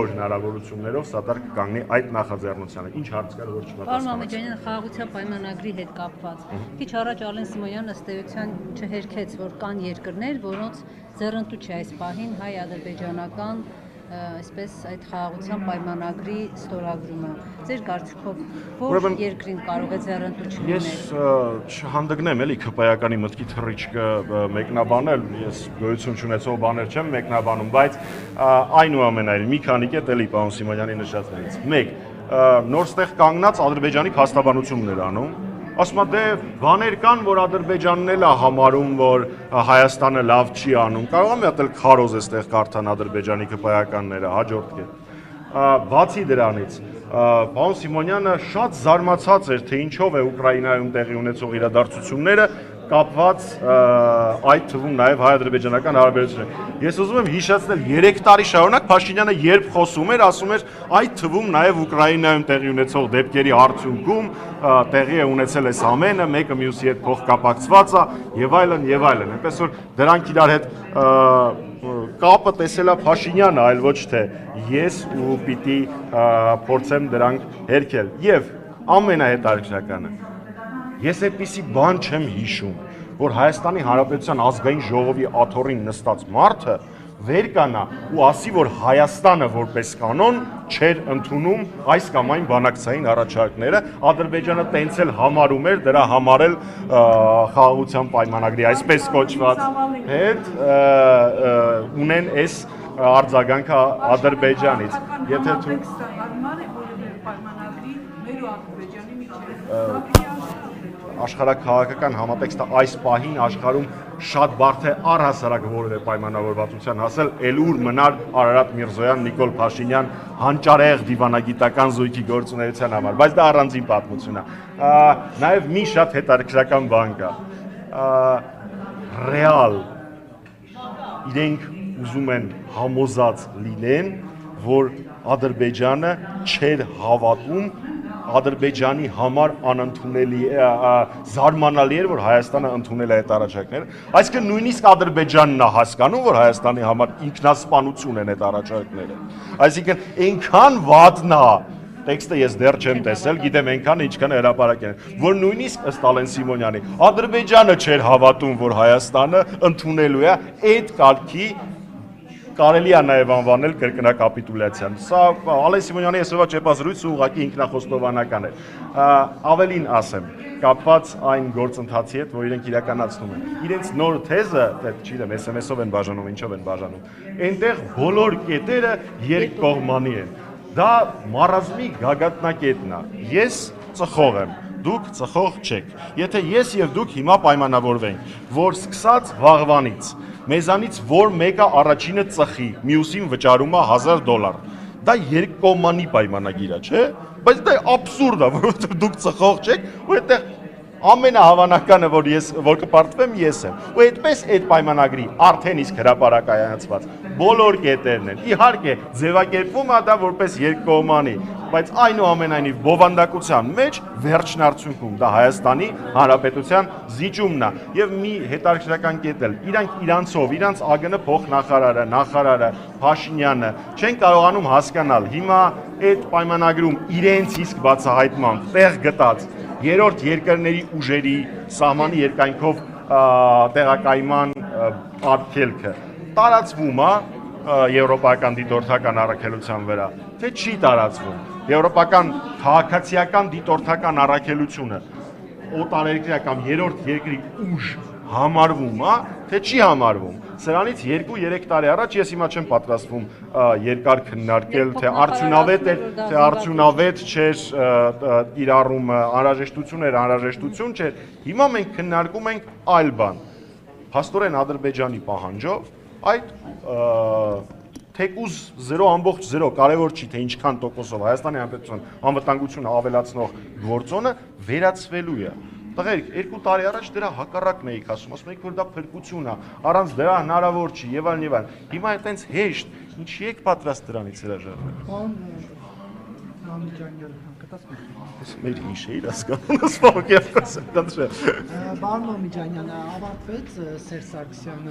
բոլոր հնարավորություններով սատարկ կանգնի այդ նախաձեռնությանը։ Ինչ հարց կար, որ չպատասխանեց։ Պարոն Մամեջանյան, խաղաղության պայմանագրի հետ կապված։ Քիչ առաջ Ալեն Սիմոնյանը ըստ էության չհերքեց, որ կան երկրներ, որոնց ձեռնտու չէ այս պահին հայ-ադրբեջանական այսպես այդ խաղաղության պայմանագրի ստորագրումը։ Ձեր կարծիքով որ երկրին կարող է ձեռնտու չլինել։ Ես չհանդգնեմ էլի քպայականի մտքի թռիչքը մեկնաբանել, ես գոյություն չունեցող բաներ չեմ մեկնաբանում, բայց այնուամենայնիվ մի քանի կետ էլի պարոն Սիմոնյանի նշածներից։ 1. Նոր ստեղ կանգնած Ադրբեջանի փաստաբանություններ անում, ասում է դե բաներ կան, որ Ադրբեջանն էլ է համարում, որ Հայաստանը լավ չի անում։ Կարող եմ հատել քարոզ էստեղ կարդան Ադրբեջանի քպայականները, հաջորդ կետ։ Բացի դրանից, պարոն Սիմոնյանը շատ զարմացած էր, թե ինչով է Ուկրաինայում տեղի ունեցող իրադարձությունները կապված այդ թվում նաև հայ-ադրբեջանական հարաբերությունները։ Ես ուզում եմ հիշեցնել 3 տարի շարունակ Փաշինյանը երբ խոսում էր, ասում էր այդ թվում նաև Ուկրաինայում տեղի ունեցող դեպքերի արդյունքում տեղի է ունեցել այս ամենը, մեկը մյուսի հետ փոխկապակցված է եւ այլն եւ այլն։ Այնպես որ դրանք իրար հետ կապը տեսել է Փաշինյանը, այլ ոչ թե ես ու պիտի փորձեմ դրանք հերքել։ Եվ ամենահետաքրքրականը ես այդպիսի բան չեմ հիշում, որ Հայաստանի Հանրապետության ազգային ժողովի աթոռին նստած մարդը վեր կանա ու ասի, որ Հայաստանը որպես կանոն չէր ընդունում այս կամ այն բանակցային առաջարկները, Ադրբեջանը տենց էլ համարում էր դրա համարել խաղաղության պայմանագրի այսպես կոչված հետ ունեն այս արձագանքը Ադրբեջանից։ Եթե աշխարհաքաղաքական համատեքստը այս պահին աշխարհում շատ բարդ է առհասարակ որևէ պայմանավորվածության հասել, էլ ուր մնար Արարատ Միրզոյան, Նիկոլ Փաշինյան հանճարեղ դիվանագիտական զույգի գործունեության համար, բայց դա առանձին պատմություն է։ Նաև մի շատ հետաքրքրական բան կա։ Ռեալ իրենք ուզում են համոզած լինեն, որ Ադրբեջանը չէր հավատում Ադրբեջանի համար անընդունելի զարմանալի էր, որ Հայաստանը ընդունել է այդ առաջարկները։ Այսինքն նույնիսկ Ադրբեջանն է հասկանում, որ Հայաստանի համար ինքնասպանություն են այդ առաջարկները։ Այսինքն այնքան վատն է, տեքստը ես դեռ չեմ տեսել, գիտեմ այնքան ինչքան հրապարակ են, որ նույնիսկ ըստ Ալեն Սիմոնյանի Ադրբեջանը չէր հավատում, որ Հայաստանը ընդունելու է այդ կարգի կարելի է նաև անվանել կրկնակապիտուլյացիան։ Սա Ալեն Սիմոնյանի այսօրվա ճեպազրույցը ուղղակի ինքնախոստովանական է։ Ավելի ասեմ, կապված այն գործընթացի հետ, որ իրենք իրականացնում են։ Իրենց նոր թեզը, չգիտեմ, SMS-ով են բաժանում, ինչով են բաժանում։ Այնտեղ բոլոր կետերը երկկողմանի են։ Դա մարազմի գագաթնակետն է։ Ես ծխող եմ, դուք ծխող չեք։ Եթե ես եւ դուք հիմա պայմանավորվենք, որ սկսած վաղվանից մեզանից որ մեկը առաջինը ծխի, մյուսին վճարում է $1000, դա երկկողմանի պայմանագիր է, չէ՞։ Բայց դա աբսուրդ է, որովհետեւ դուք ծխող չեք, ու այդտեղ ամենահավանականը, որ կպարտվեմ ես եմ։ Ու այդպես այդ պայմանագրի արդեն իսկ հրապարակայացված բոլոր կետերն են։ Իհարկե, ձևակերպվում է դա որպես երկկողմանի, բայց այնուամենայնիվ բովանդակության մեջ վերջնարդյունքում դա Հայաստանի Հանրապետության զիջումն է։ Եվ մի հետաքրքրական կետ էլ, իրանցով, իրանց ԱԳՆ փոխնախարարը, նախարարը, Փաշինյանը չեն կարողանում հասկանալ հիմա այդ պայմանագրում իրենց իսկ բացահայտման տեղ գտած երրորդ երկրների ուժերի սահմանի երկայնքով տեղակայման արգելքը տարածվում է եվրոպական դիտորդական առաքելության վրա, թե չի տարածվում։ Եվրոպական քաղաքացիական դիտորդական առաքելությունը օտարերկրյա կամ երրորդ երկրի ուժ համարվում է, թե չի համարվում։ Սրանից 2-3 տարի առաջ ես հիմա չեմ պատրաստվում երկար քննարկել, թե արդյունավետ էր, թե արդյունավետ չէր իրառումը, անհրաժեշտություն էր, անհրաժեշտություն չէր։ Հիմա մենք քննարկում ենք այլ բան։ Փաստորեն Ադրբեջանի պահանջով այդ թեկուզ 0.0 կարևոր չի, թե ինչքան տոկոսով Հայաստանի Հանրապետության անվտանգությունը ավելացնող գործոնը վերացվելու է։ Տղերք, 2 տարի առաջ դրա հակառակն էիք ասում եք, որ դա փրկություն է, առանց դրա հնարավոր չի, եւ այլն եւ այլն։ Հիմա այտենց հեշտ, ինչի եք պատրաստ դրանից հրաժարվել։ Պարոն Մամեջանյան, կտասնեք։ Մեր ինչ էիր հասկանում, ասում եք, դա չէ։ Պարոն Մամեջանյան, ավարտվեց Սերժ Սարգսյանը